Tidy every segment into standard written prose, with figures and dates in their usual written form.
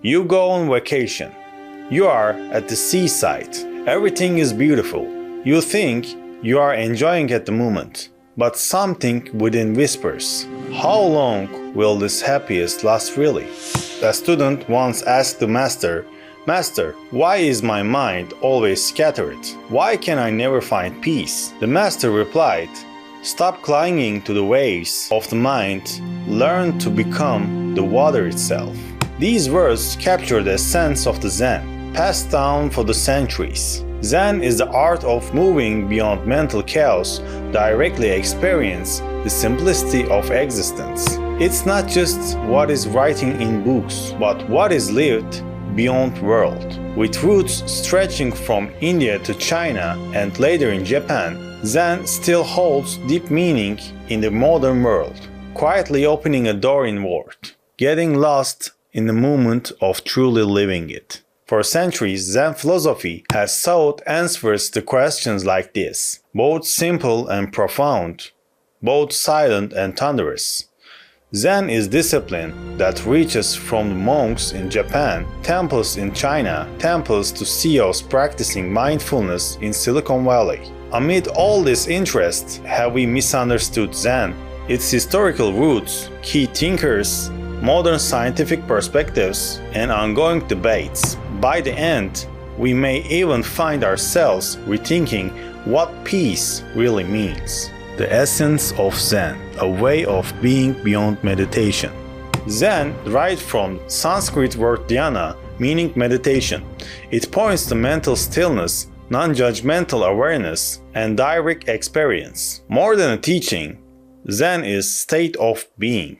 You go on vacation. You are at the seaside. Everything is beautiful. You think you are enjoying at the moment. But something within whispers, how long will this happiness last really? A student once asked the master, "Master, why is my mind always scattered? Why can I never find peace?" The master replied, "Stop clinging to the waves of the mind, learn to become the water itself." These words capture the essence of the Zen, passed down for the centuries. Zen is the art of moving beyond mental chaos, directly experience the simplicity of existence. It's not just what is writing in books, but what is lived beyond world. With roots stretching from India to China and later in Japan, Zen still holds deep meaning in the modern world, quietly opening a door inward, getting lost in the moment of truly living it. For centuries, Zen philosophy has sought answers to questions like this, both simple and profound, both silent and thunderous. Zen is discipline that reaches from the monks in Japan, temples in China, temples to CEOs practicing mindfulness in Silicon Valley. Amid all this interest, have we misunderstood Zen, its historical roots, key thinkers, modern scientific perspectives, and ongoing debates? By the end, we may even find ourselves rethinking what peace really means. The essence of Zen, a way of being beyond meditation. Zen derived from Sanskrit word dhyana, meaning meditation. It points to mental stillness, non-judgmental awareness, and direct experience. More than a teaching, Zen is state of being.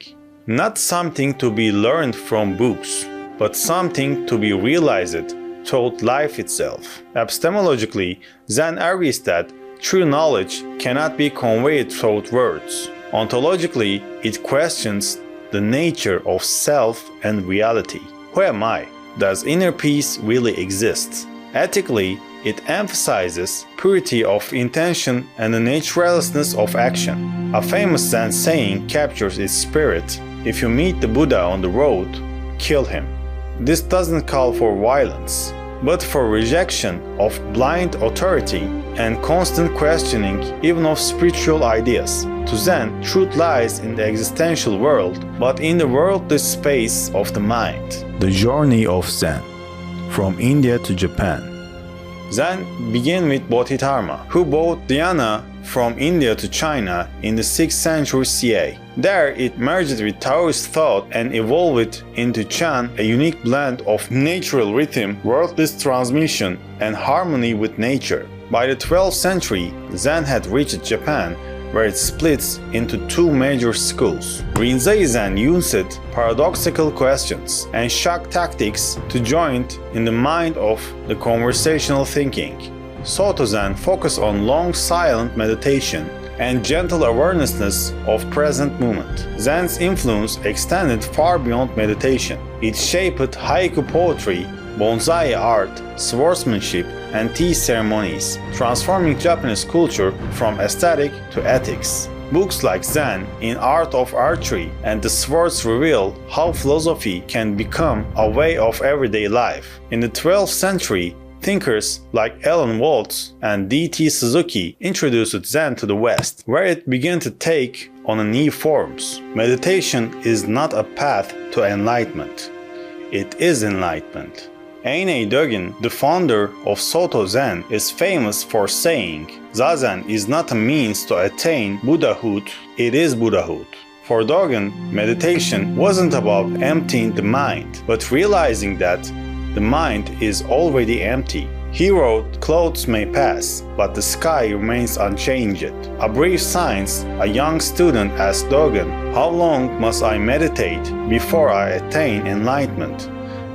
Not something to be learned from books, but something to be realized through life itself. Epistemologically, Zen argues that true knowledge cannot be conveyed through words. Ontologically, it questions the nature of self and reality. Who am I? Does inner peace really exist? Ethically, it emphasizes purity of intention and the naturalness of action. A famous Zen saying captures its spirit: if you meet the Buddha on the road, kill him. This doesn't call for violence, but for rejection of blind authority and constant questioning even of spiritual ideas. To Zen, truth lies in the existential world, but in the worldly space of the mind. The journey of Zen, from India to Japan. Zen began with Bodhidharma, who brought dhyana from India to China in the 6th century CA. There it merged with Taoist thought and evolved into Chan, a unique blend of natural rhythm, wordless transmission, and harmony with nature. By the 12th century, Zen had reached Japan, where it splits into two major schools. Rinzai Zen used paradoxical questions and shock tactics to join in the mind of the conversational thinking. Soto Zen focused on long silent meditation and gentle awareness of present moment. Zen's influence extended far beyond meditation. It shaped haiku poetry, bonsai art, swordsmanship, and tea ceremonies, transforming Japanese culture from aesthetic to ethics. Books like Zen in Art of Archery and The Swords reveal how philosophy can become a way of everyday life. In the 12th century, thinkers like Alan Watts and D.T. Suzuki introduced Zen to the West, where it began to take on new forms. Meditation is not a path to enlightenment. It is enlightenment. Aine Dōgen, the founder of Soto Zen, is famous for saying, "Zazen is not a means to attain Buddhahood, it is Buddhahood." For Dōgen, meditation wasn't about emptying the mind, but realizing that the mind is already empty. He wrote, "Clothes may pass, but the sky remains unchanged." A brief science, a young student asked Dōgen, "How long must I meditate before I attain enlightenment?"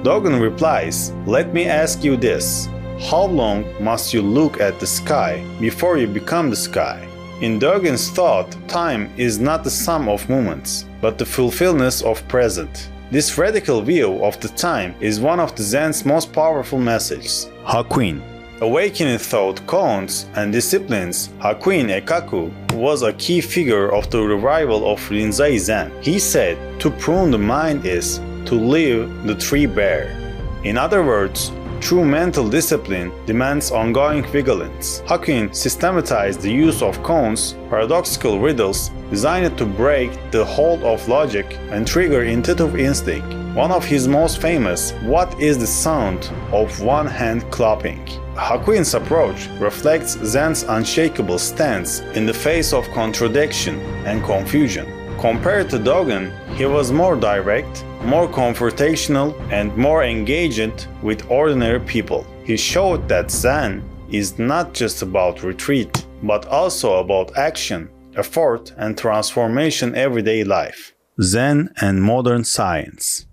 Dōgen replies, "Let me ask you this. How long must you look at the sky before you become the sky?" In Dōgen's thought, time is not the sum of moments, but the fulfillment of present. This radical view of the time is one of the Zen's most powerful messages. Hakuin. Awakening thought koans and disciplines, Hakuin Ekaku was a key figure of the revival of Rinzai Zen. He said, "To prune the mind is to leave the tree bare. In other words, true mental discipline demands ongoing vigilance. Hakuin systematized the use of koans, paradoxical riddles designed to break the hold of logic and trigger intuitive instinct. One of his most famous, "What is the sound of one hand clapping?" Hakuin's approach reflects Zen's unshakable stance in the face of contradiction and confusion. Compared to Dōgen, he was more direct, more confrontational, and more engaged with ordinary people. He showed that Zen is not just about retreat, but also about action, effort, and transformation in everyday life. Zen and modern science.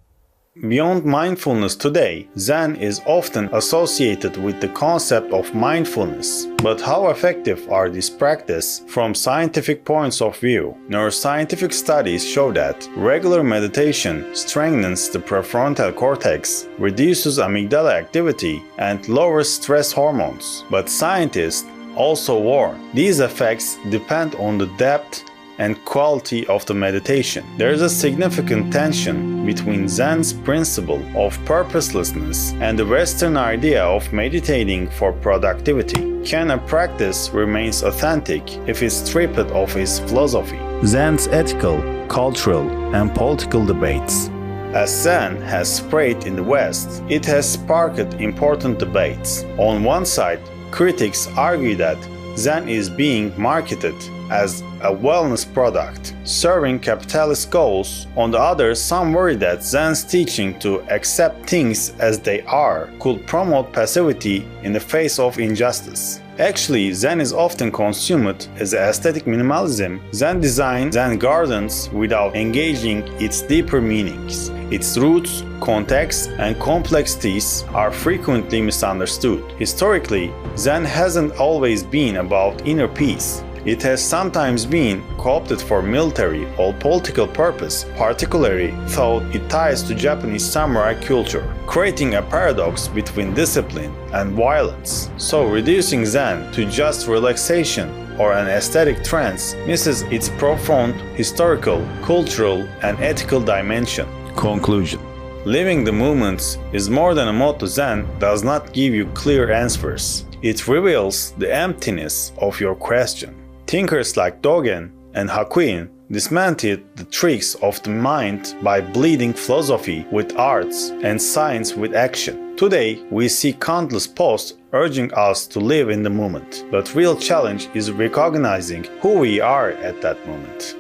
Beyond mindfulness today, Zen is often associated with the concept of mindfulness. But how effective are these practices from scientific points of view? Neuroscientific studies show that regular meditation strengthens the prefrontal cortex, reduces amygdala activity, and lowers stress hormones. But scientists also warn these effects depend on the depth and quality of the meditation. There is a significant tension between Zen's principle of purposelessness and the Western idea of meditating for productivity. Can a practice remain authentic if it's stripped of its philosophy? Zen's ethical, cultural, and political debates. As Zen has spread in the West, it has sparked important debates. On one side, critics argue that Zen is being marketed as a wellness product, serving capitalist goals. On the other, some worry that Zen's teaching to accept things as they are could promote passivity in the face of injustice. Actually, Zen is often consumed as aesthetic minimalism. Zen designs Zen gardens without engaging its deeper meanings. Its roots, context, and complexities are frequently misunderstood. Historically, Zen hasn't always been about inner peace. It has sometimes been co-opted for military or political purpose, particularly though it ties to Japanese samurai culture, creating a paradox between discipline and violence. So reducing Zen to just relaxation or an aesthetic trance misses its profound historical, cultural, and ethical dimension. Conclusion. Living the moments is more than a motto. Zen does not give you clear answers. It reveals the emptiness of your question. Thinkers like Dōgen and Hakuin dismantled the tricks of the mind by blending philosophy with arts and science with action. Today, we see countless posts urging us to live in the moment, but real challenge is recognizing who we are at that moment.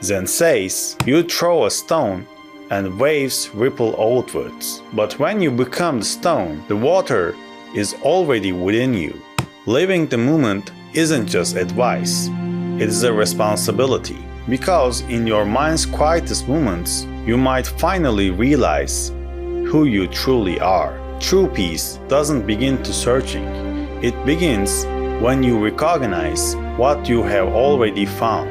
Zen says, you throw a stone and waves ripple outwards, but when you become the stone, the water is already within you. Living the moment isn't just advice, it is a responsibility. Because in your mind's quietest moments, you might finally realize who you truly are. True peace doesn't begin to searching. It begins when you recognize what you have already found.